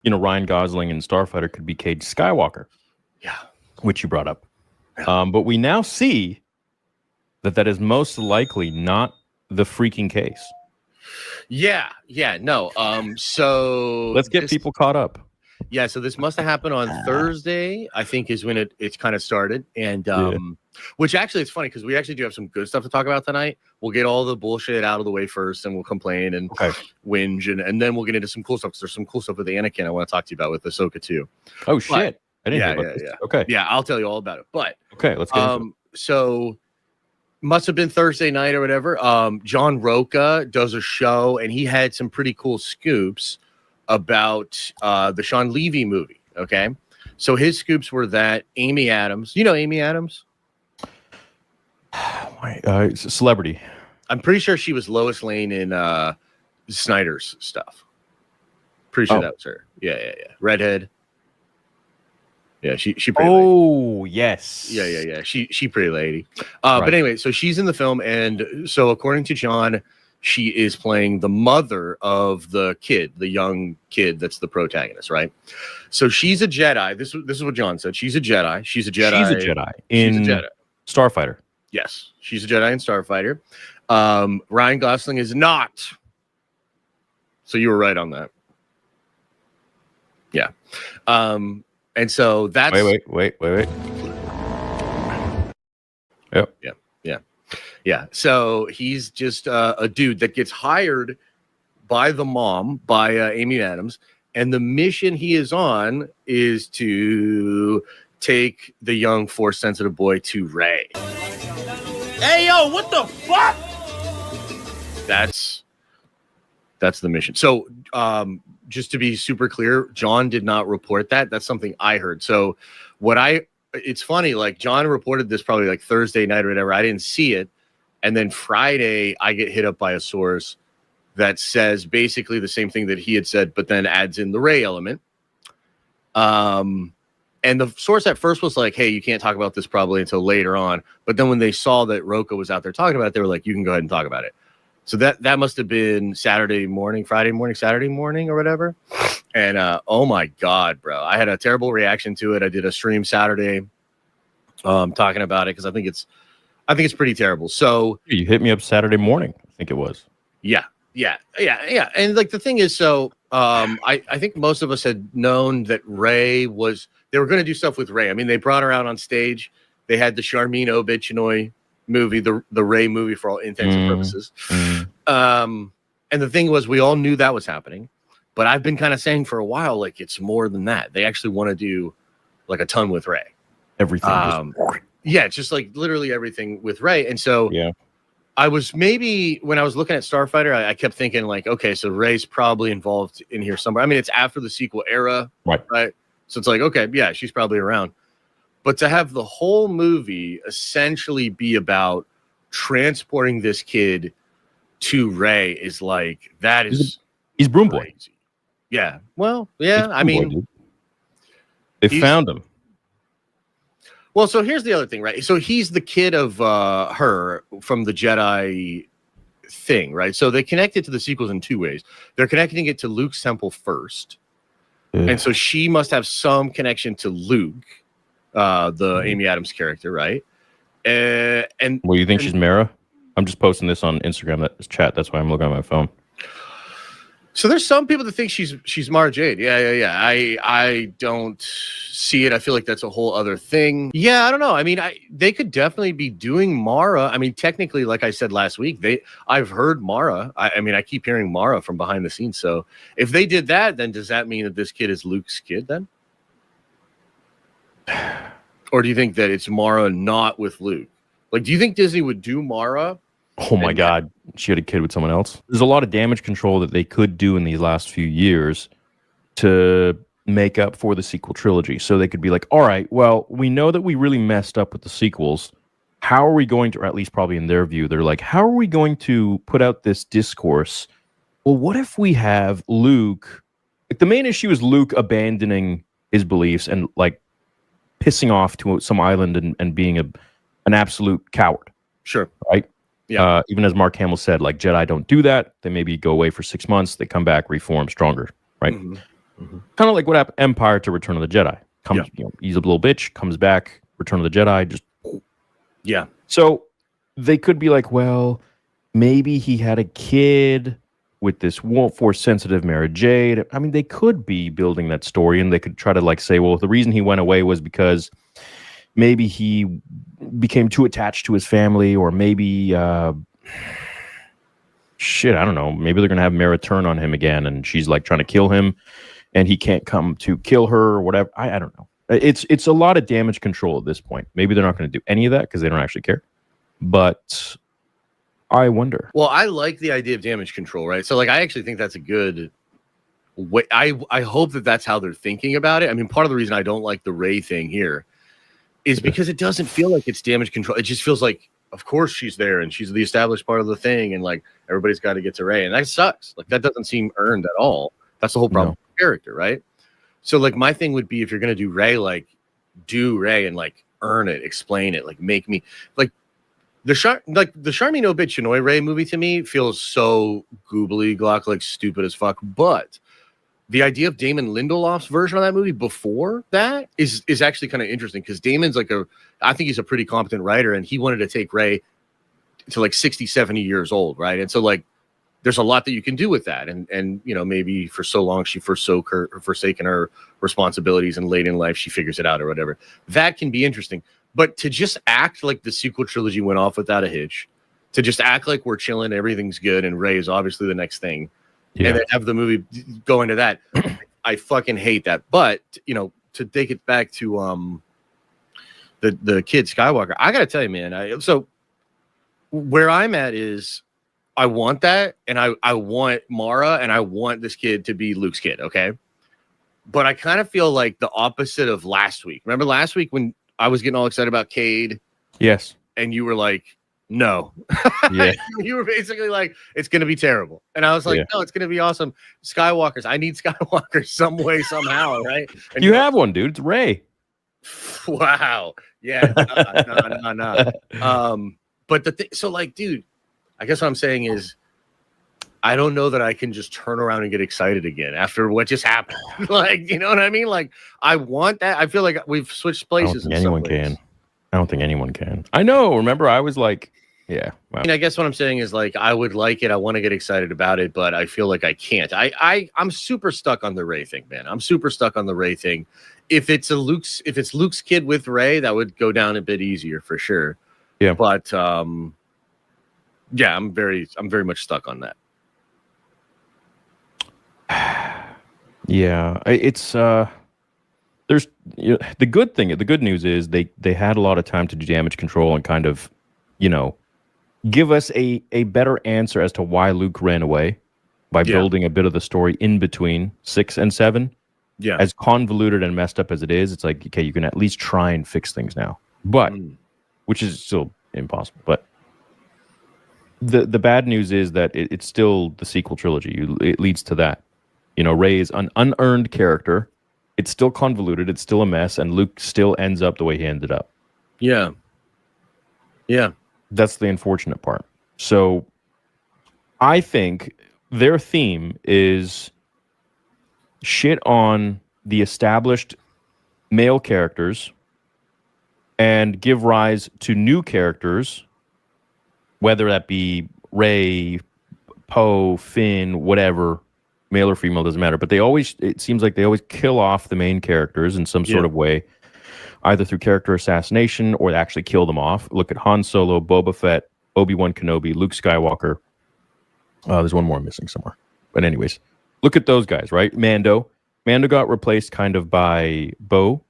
Ryan Gosling in Starfighter could be Cade Skywalker. Yeah. Which you brought up. But we now see that is most likely not the freaking case. Yeah, no. So let's get people caught up. Yeah, so this must have happened on Thursday, I think, is when it's kind of started. And which actually it's funny because we actually do have some good stuff to talk about tonight. We'll get all the bullshit out of the way first, and we'll complain and whinge, and then we'll get into some cool stuff. Because there's some cool stuff with Anakin I want to talk to you about with Ahsoka too. Oh shit! I didn't hear about this. Okay, yeah, I'll tell you all about it. But okay, let's get into it. So must have been Thursday night or whatever. John Roca does a show, and he had some pretty cool scoops about the Sean Levy movie. Okay, so his scoops were that Amy Adams, Amy Adams, celebrity. I'm pretty sure she was Lois Lane in Snyder's stuff. Pretty sure that was her. Yeah. Redhead. Yeah, she pretty lady. Yes. Yeah. She pretty lady. But anyway, so she's in the film, and so according to John, she is playing the mother of the kid, the young kid that's the protagonist, right? So she's a Jedi. This is what John said. She's a Jedi. She's a Jedi in Starfighter. Yes, she's a Jedi in Starfighter. Ryan Gosling is not. So you were right on that. Yeah. And so that's wait. Yep. Yeah. So he's just a dude that gets hired by the mom, by Amy Adams, and the mission he is on is to take the young Force-sensitive boy to Rey. Hey, yo, what the fuck? That's the mission. So, just to be super clear, John did not report that. That's something I heard. So it's funny, like John reported this probably like Thursday night or whatever. I didn't see it. And then Friday, I get hit up by a source that says basically the same thing that he had said, but then adds in the Rey element. And the source at first was like, hey, you can't talk about this probably until later on. But then when they saw that Roca was out there talking about it, they were like, you can go ahead and talk about it. So that must have been Saturday morning or whatever. And oh my God, bro, I had a terrible reaction to it. I did a stream Saturday talking about it because I think it's pretty terrible. So you hit me up Saturday morning, I think it was. Yeah. And like the thing is, so I think most of us had known that they were going to do stuff with Rey. I mean, they brought her out on stage. They had the Charmin Obitchinoy movie, the Rey movie for all intents and purposes. And the thing was, we all knew that was happening, but I've been kind of saying for a while, like it's more than that. They actually want to do like a ton with Rey. Everything. Yeah, just like literally everything with Rey. And so I was when I was looking at Starfighter, I kept thinking like, okay, so Rey's probably involved in here somewhere. I mean, it's after the sequel era, right? So it's like, okay, yeah, she's probably around. But to have the whole movie essentially be about transporting this kid to Rey is like, that is he's Broom Boy. Yeah. Well, yeah, I mean, they found him. Well, so here's the other thing, right? So he's the kid of her from the Jedi thing, right? So they connect it to the sequels in two ways. They're connecting it to Luke's temple first. And so she must have some connection to Luke, the Amy Adams character, right? And well, you think she's Mara? I'm just posting this on Instagram, that chat. That's why I'm looking at my phone. So there's some people that think she's Mara Jade. Yeah. I don't see it. I feel like that's a whole other thing. Yeah, I don't know. I mean, they could definitely be doing Mara. I mean, technically, like I said last week, I've heard Mara. I mean, I keep hearing Mara from behind the scenes. So if they did that, then does that mean that this kid is Luke's kid then? Or do you think that it's Mara not with Luke? Like, do you think Disney would do Mara? Oh my God, she had a kid with someone else. There's a lot of damage control that they could do in these last few years to make up for the sequel trilogy. So they could be like, all right, well, we know that we really messed up with the sequels. How are we going to, or at least probably in their view, they're like, how are we going to put out this discourse? Well, what if we have Luke? Like, the main issue is Luke abandoning his beliefs and like pissing off to some island and being an absolute coward. Sure. Right? Yeah. Even as Mark Hamill said, like Jedi don't do that. They maybe go away for 6 months. They come back, reform, stronger. Right. Kind of like what happened Empire to Return of the Jedi. He's a little bitch, comes back, Return of the Jedi, just So they could be like, well, maybe he had a kid with this Force sensitive Mara Jade. I mean, they could be building that story, and they could try to like say, well, the reason he went away was because maybe he became too attached to his family, or maybe shit, I don't know. Maybe they're gonna have Mara turn on him again, and she's like trying to kill him, and he can't come to kill her or whatever. I don't know. It's a lot of damage control at this point. Maybe they're not going to do any of that because they don't actually care. But I wonder. Well, I like the idea of damage control, right? So, like, I actually think that's a good way. I hope that that's how they're thinking about it. I mean, part of the reason I don't like the Rey thing here is because it doesn't feel like it's damage control. It just feels like, of course, she's there and she's the established part of the thing, and like everybody's got to get to Rey, and that sucks. Like, that doesn't seem earned at all. That's the whole problem with the character, right? So, like, my thing would be, if you're gonna do Rey, like, do Rey and like earn it, explain it, like make me like the Charmy No Bitch Chinoy Rey movie to me feels so goobly glock, like stupid as fuck. But the idea of Damon Lindelof's version of that movie before that is actually kind of interesting, because Damon's like I think he's a pretty competent writer, and he wanted to take Rey to like 60, 70 years old, right? And so like there's a lot that you can do with that. And you know, maybe for so long she forsaken her responsibilities, and late in life she figures it out or whatever. That can be interesting. But to just act like the sequel trilogy went off without a hitch, to just act like we're chilling, everything's good, and Rey is obviously the next thing, and then have the movie go into that, I fucking hate that. But, you know, to take it back to the kid Skywalker, I gotta tell you, man, so where I'm at is, I want that, and I want Mara, and I want this kid to be Luke's kid, okay? But I kind of feel like the opposite of last week. Remember last week when I was getting all excited about Cade? Yes. And you were like, no. Yeah. You were basically like, it's going to be terrible. And I was like, no, it's going to be awesome. Skywalkers. I need Skywalkers some way, somehow, right? And you have one, dude. It's Rey. Wow. Yeah. No. But the thing, so like, dude, I guess what I'm saying is, I don't know that I can just turn around and get excited again after what just happened. Like, you know what I mean? Like, I want that. I feel like we've switched places. I don't think anyone can. I know. Remember, I was like, yeah. Wow. I mean, I guess what I'm saying is, like, I would like it. I want to get excited about it, but I feel like I can't. I'm super stuck on the Rey thing, man. I'm super stuck on the Rey thing. If it's Luke's kid with Rey, that would go down a bit easier for sure. Yeah. But yeah, I'm very much stuck on that. Yeah, it's there's the good news is they had a lot of time to do damage control and kind of, you know, give us a better answer as to why Luke ran away by building a bit of the story in between 6 and 7. Yeah, as convoluted and messed up as it is, it's like, okay, you can at least try and fix things now, but which is still impossible. But the bad news is that it's still the sequel trilogy. It leads to that. You know, Rey is an unearned character. It's still convoluted. It's still a mess. And Luke still ends up the way he ended up. Yeah. Yeah. That's the unfortunate part. So I think their theme is shit on the established male characters and give rise to new characters, whether that be Rey, Poe, Finn, whatever, male or female, doesn't matter. But it seems like they always kill off the main characters in some sort of way, either through character assassination or actually kill them off. Look at Han Solo, Boba Fett, Obi-Wan Kenobi, Luke Skywalker. There's one more I'm missing somewhere. But anyways, look at those guys, right? Mando got replaced kind of by Bo.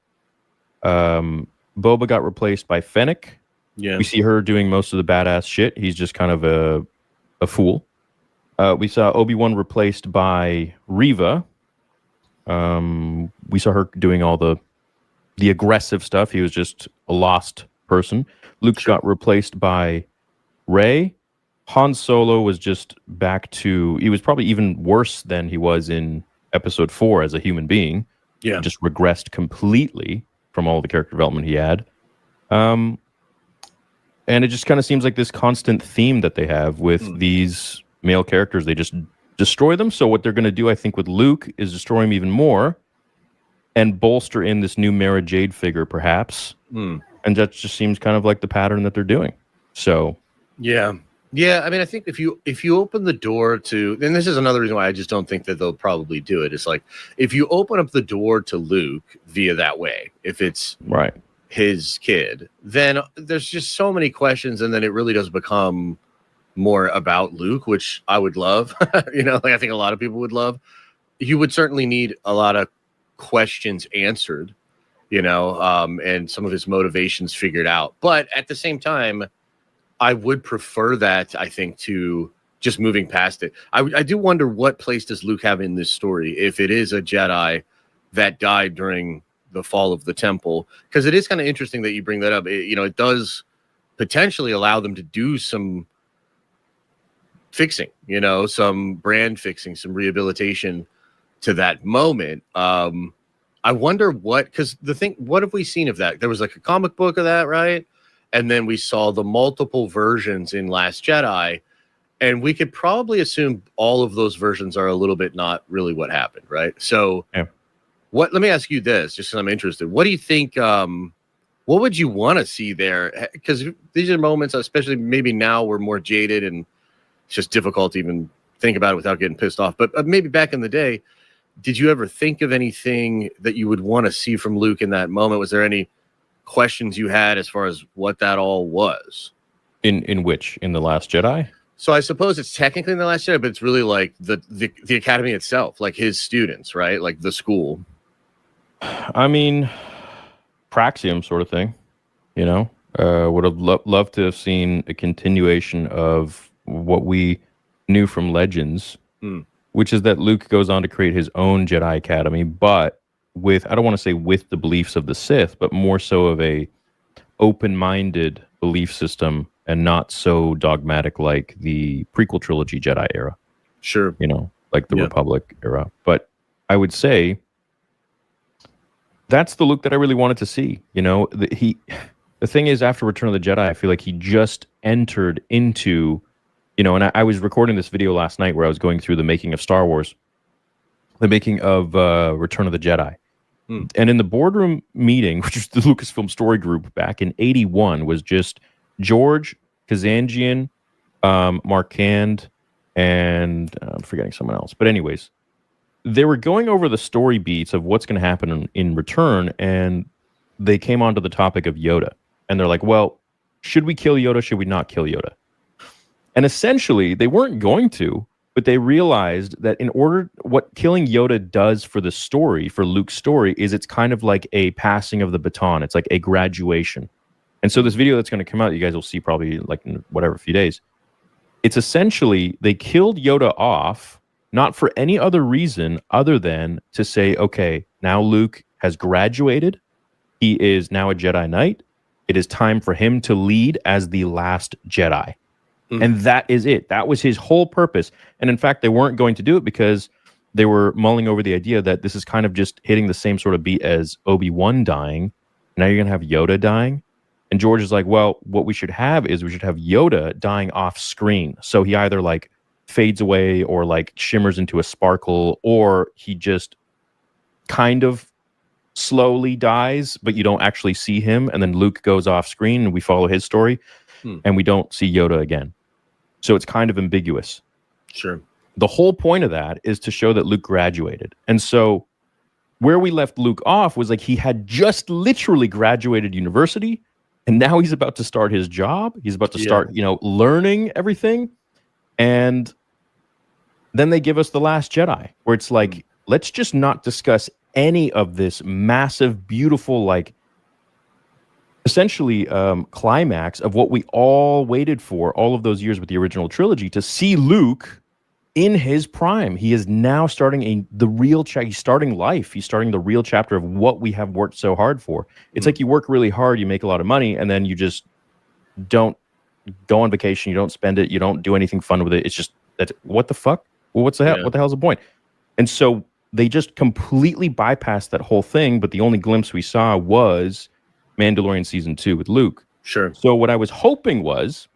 Boba got replaced by Fennec. Yeah. We see her doing most of the badass shit. He's just kind of a fool. We saw Obi-Wan replaced by Reva. We saw her doing all the aggressive stuff. He was just a lost person. Luke got replaced by Rey. Han Solo was just back to... He was probably even worse than he was in Episode 4 as a human being. Yeah. He just regressed completely from all the character development he had. And it just kind of seems like this constant theme that they have with these male characters. They just destroy them. So what they're going to do, I think, with Luke is destroy him even more and bolster in this new Mara Jade figure, perhaps. And that just seems kind of like the pattern that they're doing. So, yeah. I mean, I think if you open the door to, and this is another reason why I just don't think that they'll probably do it. It's like if you open up the door to Luke via that way, if it's right, his kid, then there's just so many questions, and then it really does become more about Luke, which I would love. Like I think a lot of people would love. You would certainly need a lot of questions answered, and some of his motivations figured out. But at the same time, I would prefer that, I think, to just moving past it. I do wonder what place does Luke have in this story if it is a Jedi that died during the fall of the temple, because it is kind of interesting that you bring that up. It does potentially allow them to do some fixing, some brand fixing, some rehabilitation to that moment. I wonder because what have we seen of that? There was like a comic book of that, right? And then we saw the multiple versions in Last Jedi, and we could probably assume all of those versions are a little bit not really what happened, right? So let me ask you this, just because I'm interested. What do you think, what would you want to see there? Because these are moments, especially maybe now we're more jaded and it's just difficult to even think about it without getting pissed off. But maybe back in the day, did you ever think of anything that you would want to see from Luke in that moment? Was there any questions you had as far as what that all was? In The Last Jedi? So I suppose it's technically in The Last Jedi, but it's really like the academy itself, like his students, right? Like the school. I mean, Praxium sort of thing, would have loved to have seen a continuation of what we knew from Legends, which is that Luke goes on to create his own Jedi Academy, but with, I don't want to say with the beliefs of the Sith, but more so of a open-minded belief system and not so dogmatic like the prequel trilogy Jedi era. Sure. Like the Republic era. But I would say that's the Luke that I really wanted to see. The thing is, after Return of the Jedi, I feel like he just entered into, and I was recording this video last night where I was going through the making of Star Wars, the making of Return of the Jedi. And in the boardroom meeting, which is the Lucasfilm story group back in 81, was just George, Kazanjian, Marquand, and I'm forgetting someone else. But anyways, they were going over the story beats of what's going to happen in Return, and they came onto the topic of Yoda. And they're like, well, should we kill Yoda? Should we not kill Yoda? And essentially, they weren't going to, but they realized that what killing Yoda does for the story, for Luke's story, is it's kind of like a passing of the baton. It's like a graduation. And so this video that's going to come out, you guys will see probably like in whatever, a few days. It's essentially, they killed Yoda off, not for any other reason other than to say, okay, now Luke has graduated. He is now a Jedi Knight. It is time for him to lead as the last Jedi. And that is it. That was his whole purpose. And in fact, they weren't going to do it because they were mulling over the idea that this is kind of just hitting the same sort of beat as Obi-Wan dying. Now you're going to have Yoda dying. And George is like, well, what we should have is we should have Yoda dying off screen. So he either like fades away or like shimmers into a sparkle, or he just kind of slowly dies, but you don't actually see him. And then Luke goes off screen and we follow his story and we don't see Yoda again. So it's kind of ambiguous. Sure. The whole point of that is to show that Luke graduated. And so where we left Luke off was like he had just literally graduated university, and now he's about to start his job. He's about to start, learning everything. And then they give us The Last Jedi, where it's like, let's just not discuss any of this massive, beautiful, like, essentially climax of what we all waited for all of those years with the original trilogy, to see Luke in his prime. He is now starting he's starting life. He's starting the real chapter of what we have worked so hard for. It's like you work really hard, you make a lot of money, and then you just don't go on vacation, you don't spend it, you don't do anything fun with it. It's just, what the fuck? Well, what the hell's the point? And so they just completely bypassed that whole thing, but the only glimpse we saw was Mandalorian Season 2 with Luke. Sure. So what I was hoping was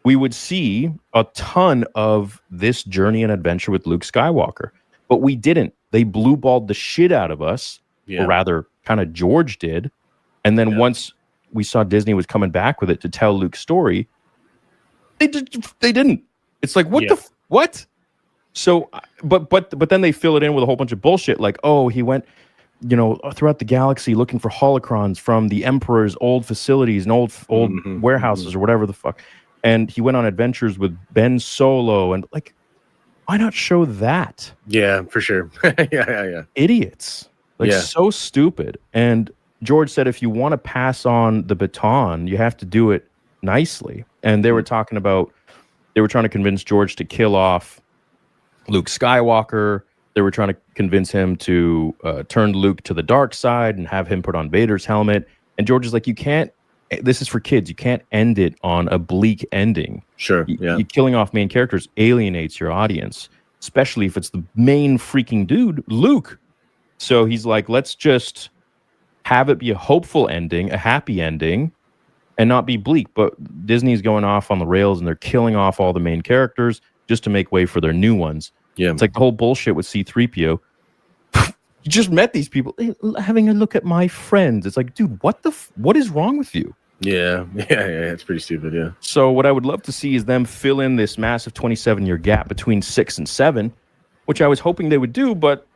we would see a ton of this journey and adventure with Luke Skywalker. But we didn't. They blue-balled the shit out of us, or rather, kind of George did. And then once we saw Disney was coming back with it to tell Luke's story, they didn't. It's like, what? So, but then they fill it in with a whole bunch of bullshit, like, oh, he went, throughout the galaxy looking for holocrons from the Emperor's old facilities and old warehouses or whatever the fuck. And he went on adventures with Ben Solo, and like, why not show that? Yeah, for sure. yeah. Idiots. Like, so stupid. And George said, if you want to pass on the baton, you have to do it nicely. And they were talking about, they were trying to convince George to kill off Luke Skywalker. They were trying to convince him to turn Luke to the dark side and have him put on Vader's helmet. And George is like, you can't, this is for kids. You can't end it on a bleak ending. Sure. You killing off main characters alienates your audience, especially if it's the main freaking dude, Luke. So he's like, let's just have it be a hopeful ending, a happy ending, and not be bleak. But Disney's going off on the rails and they're killing off all the main characters just to make way for their new ones. Yeah. It's like the whole bullshit with C-3PO. You just met these people. Hey, having a look at my friends. It's like, dude, what is wrong with you? Yeah. It's pretty stupid, yeah. So what I would love to see is them fill in this massive 27-year gap between 6 and 7, which I was hoping they would do, but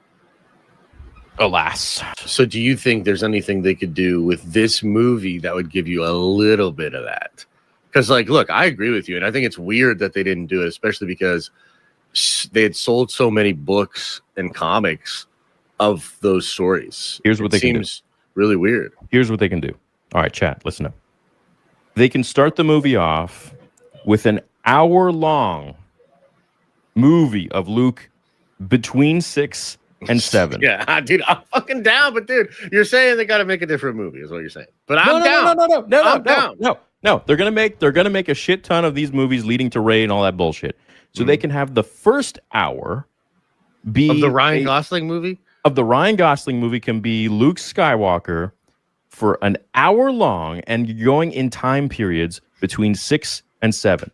alas. So do you think there's anything they could do with this movie that would give you a little bit of that? Because, like, look, I agree with you, and I think it's weird that they didn't do it, especially because they had sold so many books and comics of those stories. Here's what they can do. Seems really weird. Here's what they can do. All right, chat, listen up. They can start the movie off with an hour-long movie of Luke between 6 and 7. Yeah, dude, I'm fucking down. But dude, you're saying they got to make a different movie, is what you're saying. But I'm down. No. They're gonna make a shit ton of these movies leading to Rey and all that bullshit. So they can have the first hour be of the Ryan Gosling movie. Of the Ryan Gosling movie can be Luke Skywalker for an hour long, and you're going in time periods between 6 and 7.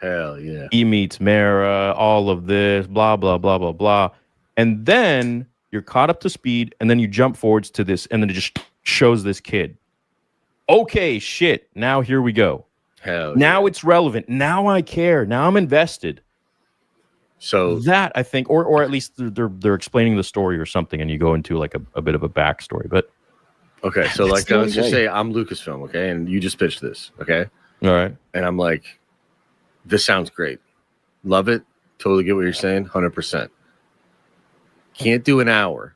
Hell yeah. He meets Mara, all of this, blah, blah, blah, blah, blah. And then you're caught up to speed, and then you jump forwards to this, and then it just shows this kid. Okay, shit. Now here we go. Hell now it's relevant. Now I care. Now I'm invested. So that, I think, or at least they're explaining the story or something, and you go into like a bit of a backstory. But okay, so like let's just say I'm Lucasfilm, okay, and you just pitched this, okay? All right. And I'm like, this sounds great. Love it. Totally get what you're saying. 100%. Can't do an hour.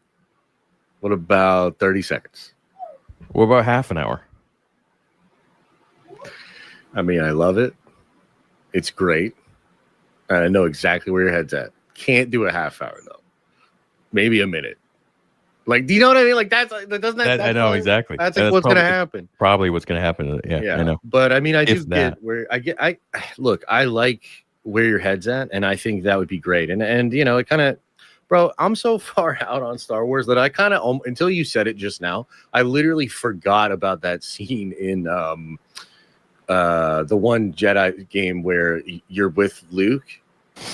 What about 30 seconds? What about half an hour? I mean, I love it. It's great. I know exactly where your head's at. Can't do a half hour, though. Maybe a minute. Like, do you know what I mean? Like, that's I know exactly. That's like what's going to happen. Probably what's going to happen. Yeah, I know. But I mean, I do get where I look, I like where your head's at, and I think that would be great. And you know, it kind of, bro, I'm so far out on Star Wars that I kind of, until you said it just now, I literally forgot about that scene in the one Jedi game where you're with Luke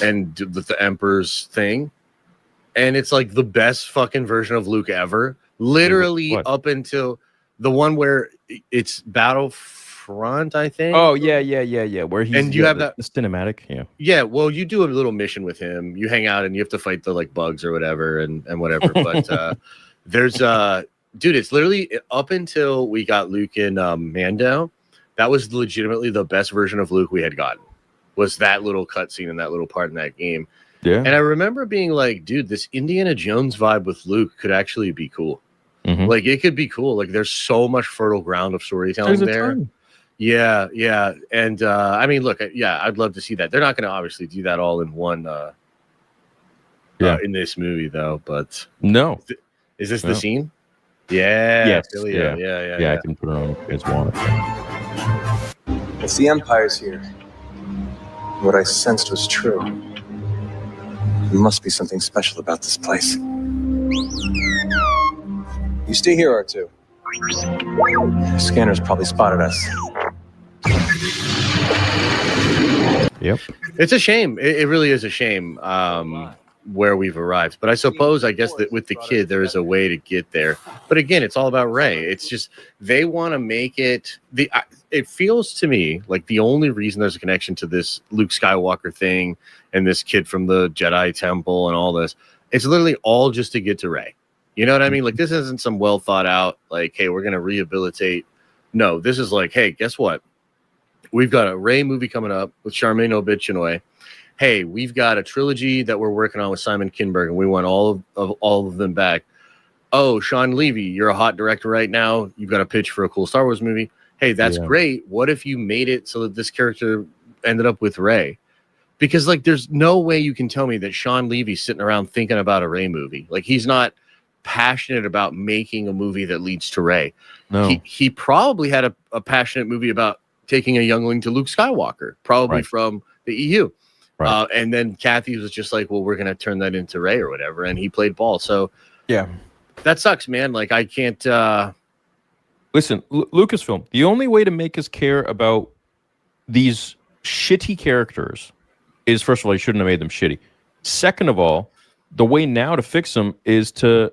and with the Emperor's thing, and it's like the best fucking version of Luke ever. Literally up until the one where it's Battlefront, I think. Oh yeah. Where he's and you have that the cinematic. Yeah. Yeah. Well, you do a little mission with him. You hang out and you have to fight the like bugs or whatever and whatever. But there's dude, it's literally up until we got Luke in Mando. That was legitimately the best version of Luke we had gotten. Was that little cutscene and that little part in that game. Yeah. And I remember being like, dude, this Indiana Jones vibe with Luke could actually be cool. Mm-hmm. Like, it could be cool. Like, there's so much fertile ground of storytelling there. Yeah. And I mean, look, I'd love to see that. They're not going to obviously do that all in one in this movie, though. But no. Is this the scene? Yeah. Yes. Yeah. I can put it on if you guys want it. If the Empire's here, what I sensed was true. There must be something special about this place. You stay here, R2. The scanners probably spotted us. Yep. It's a shame. It really is a shame where we've arrived. But I guess that with the kid, there is a way to get there. But again, it's all about Rey. It's just they want to make it it feels to me like the only reason there's a connection to this Luke Skywalker thing and this kid from the Jedi Temple and all this, it's literally all just to get to Rey. You know what I mean? Like, this isn't some well thought out, like, hey, we're going to rehabilitate. No, this is like, hey, guess what? We've got a Rey movie coming up with Charmaine Obi-Chinoy. Hey, we've got a trilogy that we're working on with Simon Kinberg, and we want all of them back. Oh, Sean Levy, you're a hot director right now. You've got a pitch for a cool Star Wars movie. Hey, that's great. What if you made it so that this character ended up with Rey? Because, like, there's no way you can tell me that Sean Levy's sitting around thinking about a Rey movie. Like, he's not passionate about making a movie that leads to Rey. No. He probably had a passionate movie about taking a youngling to Luke Skywalker, probably from the EU. Right. And then Kathy was just like, well, we're going to turn that into Rey or whatever. And he played ball. So yeah, that sucks, man. Like, I can't. Listen, Lucasfilm, the only way to make us care about these shitty characters is, first of all, you shouldn't have made them shitty. Second of all, the way now to fix them is to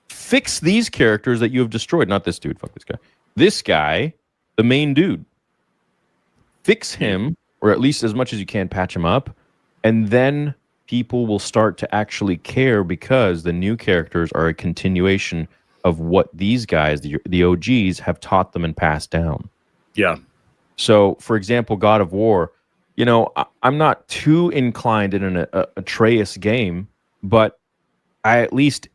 fix these characters that you have destroyed. Not this dude. Fuck this guy. This guy, the main dude. Fix him. Or at least as much as you can, patch him up, and then people will start to actually care because the new characters are a continuation of what these guys, the OGs, have taught them and passed down. Yeah. So, for example, God of War, you know, I'm not too inclined in an Atreus game, but I at least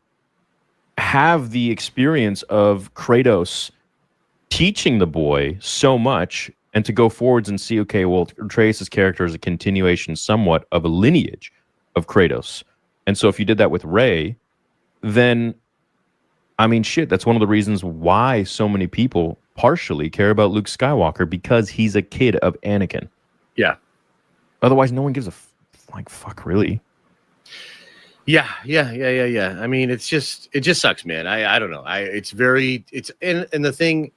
have the experience of Kratos teaching the boy so much. And to go forwards and see, okay, well, Atreus' character is a continuation somewhat of a lineage of Kratos. And so if you did that with Rey, then, I mean, shit, that's one of the reasons why so many people partially care about Luke Skywalker, because he's a kid of Anakin. Yeah. Otherwise, no one gives a fuck, really. Yeah. I mean, it just sucks, man. I don't know. And the thing,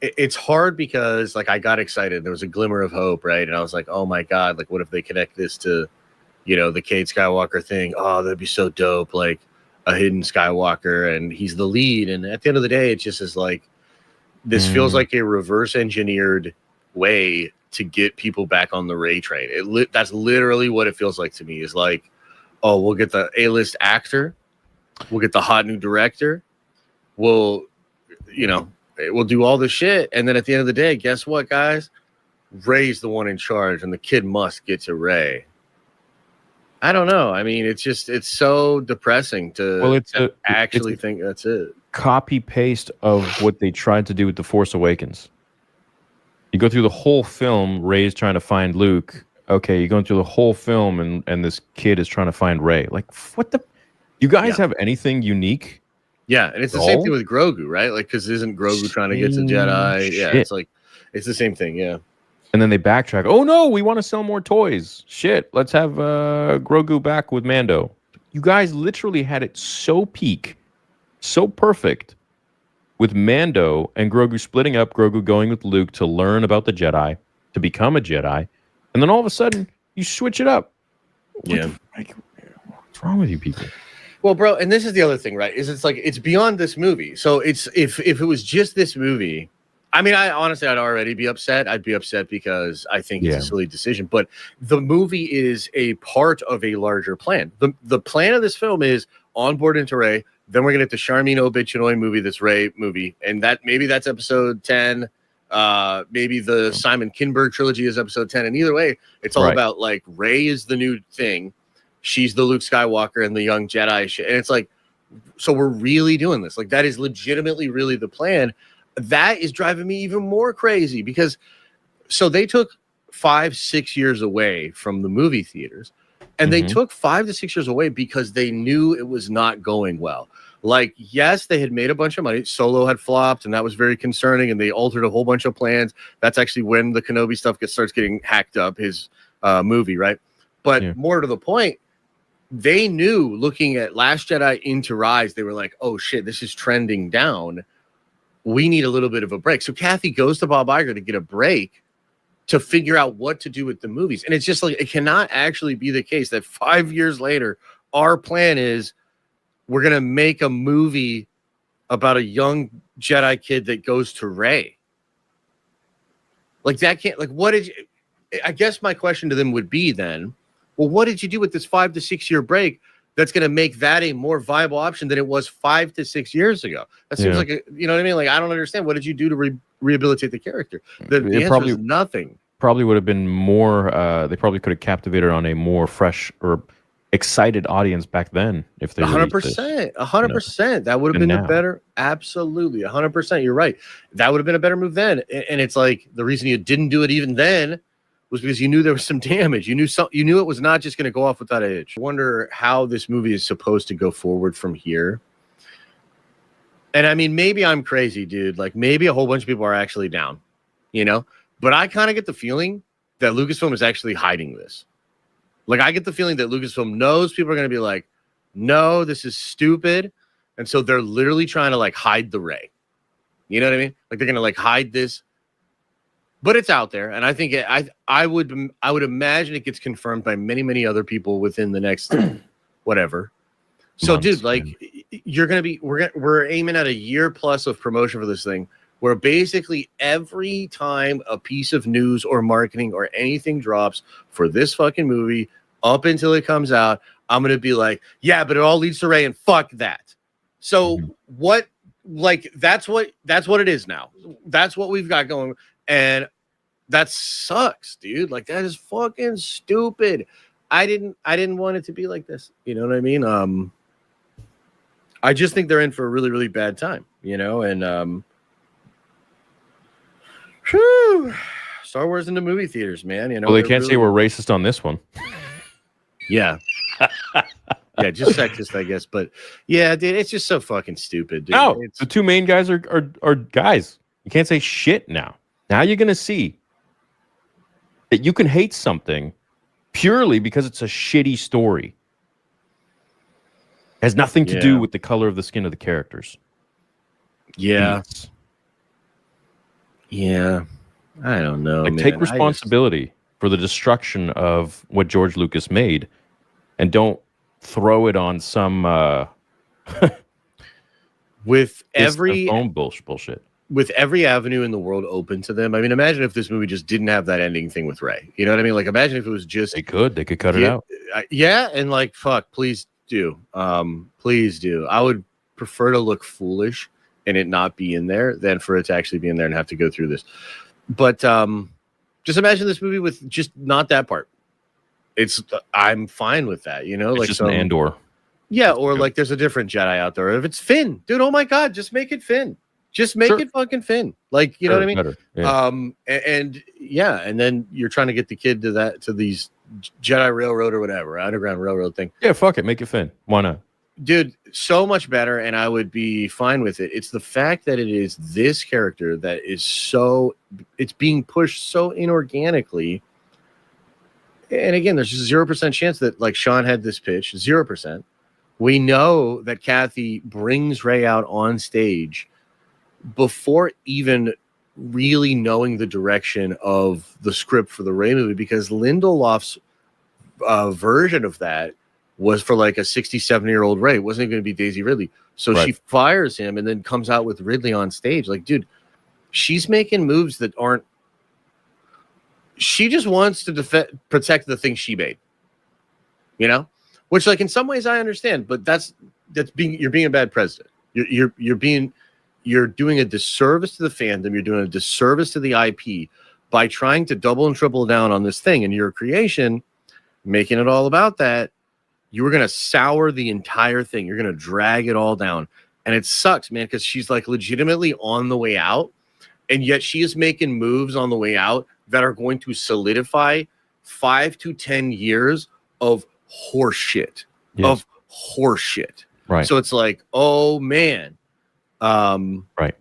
it's hard because, like, I got excited. There was a glimmer of hope, right? And I was like, oh my God, like, what if they connect this to, you know, the Cade Skywalker thing? Oh, that'd be so dope. Like, a hidden Skywalker, and he's the lead. And at the end of the day, it just is like, this feels like a reverse engineered way to get people back on the Rey train. That's literally what it feels like to me, is like, oh, we'll get the A-list actor. We'll get the hot new director. We'll do all the shit, and then at the end of the day, guess what, guys? Rey's the one in charge, and the kid must get to Rey. I don't know. I mean, it's so depressing to actually think that's it. Copy paste of what they tried to do with The Force Awakens. You go through the whole film, Rey's trying to find Luke. Okay, you're going through the whole film, and this kid is trying to find Rey. Like, what the? You guys have anything unique? Yeah, and it's the same thing with Grogu, right? Like, because isn't Grogu trying to get to Jedi? Yeah, it's like, it's the same thing, yeah. And then they backtrack. Oh, no, we want to sell more toys. Shit, let's have Grogu back with Mando. You guys literally had it so peak, so perfect, with Mando and Grogu splitting up, Grogu going with Luke to learn about the Jedi, to become a Jedi, and then all of a sudden, you switch it up. What's wrong with you people? Well, bro, and this is the other thing, right? Is it's like, it's beyond this movie. So it's if it was just this movie, I mean, I'd already be upset. I'd be upset because I think it's a silly decision. But the movie is a part of a larger plan. The plan of this film is onboard into Rey. Then we're gonna get the Charmaine Obi-Chinoy movie, this Rey movie, and that's episode 10. Maybe the Simon Kinberg trilogy is episode 10. And either way, it's all about, like, Rey is the new thing. She's the Luke Skywalker and the young Jedi shit. And it's like, so we're really doing this. Like, that is legitimately really the plan. That is driving me even more crazy because, so they took 5-6 years away from the movie theaters, and they took 5 to 6 years away because they knew it was not going well. Like, yes, they had made a bunch of money. Solo had flopped, and that was very concerning, and they altered a whole bunch of plans. That's actually when the Kenobi stuff starts getting hacked up, his movie, right? But more to the point, they knew, looking at Last Jedi into Rise, they were like, oh shit, this is trending down. We need a little bit of a break. So Kathy goes to Bob Iger to get a break to figure out what to do with the movies. And it's just like, it cannot actually be the case that 5 years later, our plan is we're going to make a movie about a young Jedi kid that goes to Rey. Like that can't, like, what did you, I guess my question to them would be then, well, what did you do with this 5 to 6 year break that's going to make that a more viable option than it was 5 to 6 years ago? That seems like, you know what I mean? Like, I don't understand. What did you do to rehabilitate the character? The answer probably is nothing. Probably would have been more, they probably could have captivated on a more fresh or excited audience back then if they 100%. 100%. That would have been the better. Absolutely. 100%. You're right. That would have been a better move then. And it's like the reason you didn't do it even then was because you knew there was some damage. You knew it was not just going to go off without edge. I wonder how this movie is supposed to go forward from here. And I mean, maybe I'm crazy, dude. Like maybe a whole bunch of people are actually down, you know? But I kind of get the feeling that Lucasfilm is actually hiding this. Like I get the feeling that Lucasfilm knows people are going to be like, no, this is stupid. And so they're literally trying to like hide the Rey. You know what I mean? Like they're going to like hide this. But it's out there, and I think I would imagine it gets confirmed by many, many other people within the next whatever. So, months, dude, like you're gonna be, we're aiming at a year plus of promotion for this thing, where basically every time a piece of news or marketing or anything drops for this fucking movie, up until it comes out, I'm gonna be like, yeah, but it all leads to Rey, and fuck that. So what? Like that's what it is now. That's what we've got going. And that sucks, dude. Like that is fucking stupid. I didn't want it to be like this. You know what I mean? I just think they're in for a really, really bad time, you know, and Star Wars into movie theaters, man. You know, well, they can't say we're racist on this one. Yeah. Yeah, just sexist, I guess. But yeah, dude, it's just so fucking stupid, dude. No, the two main guys are guys. You can't say shit now. Now you're going to see that you can hate something purely because it's a shitty story. It has nothing to do with the color of the skin of the characters. Yeah. Yeah. I don't know. Like, man. take responsibility for the destruction of what George Lucas made and don't throw it on some with every bullshit. With every avenue in the world open to them. I mean, imagine if this movie just didn't have that ending thing with Rey. You know what I mean? Like, imagine if it was just... They could cut it out. Yeah, and like, fuck, please do. Please do. I would prefer to look foolish and it not be in there than for it to actually be in there and have to go through this. But just imagine this movie with just not that part. I'm fine with that, you know? It's like just an Andor. Yeah, or like there's a different Jedi out there. If it's Finn, dude, oh my God, just make it Finn. Just make it fucking Finn. Like, you know what I mean? Better. Yeah. And then you're trying to get the kid to these Jedi Railroad or whatever, Underground Railroad thing. Yeah, fuck it. Make it Finn. Why not? Dude, so much better, and I would be fine with it. It's the fact that it is this character that is it's being pushed so inorganically. And again, there's just 0% chance that like Sean had this pitch, 0%. We know that Kathy brings Rey out on stage before even really knowing the direction of the script for the Rey movie, because Lindelof's version of that was for like a 67-year-old Rey. It wasn't even going to be Daisy Ridley. So she fires him and then comes out with Ridley on stage. Like, dude, she's making moves that aren't... She just wants to protect the thing she made. You know? Which, like, in some ways I understand, but you're being a bad president. You're doing a disservice to the fandom. You're doing a disservice to the IP by trying to double and triple down on this thing. And your creation, making it all about that, you were going to sour the entire thing. You're going to drag it all down. And it sucks, man, because she's like legitimately on the way out. And yet she is making moves on the way out that are going to solidify 5 to 10 years of horseshit. Of horseshit. Right. So it's like, oh, man. Right.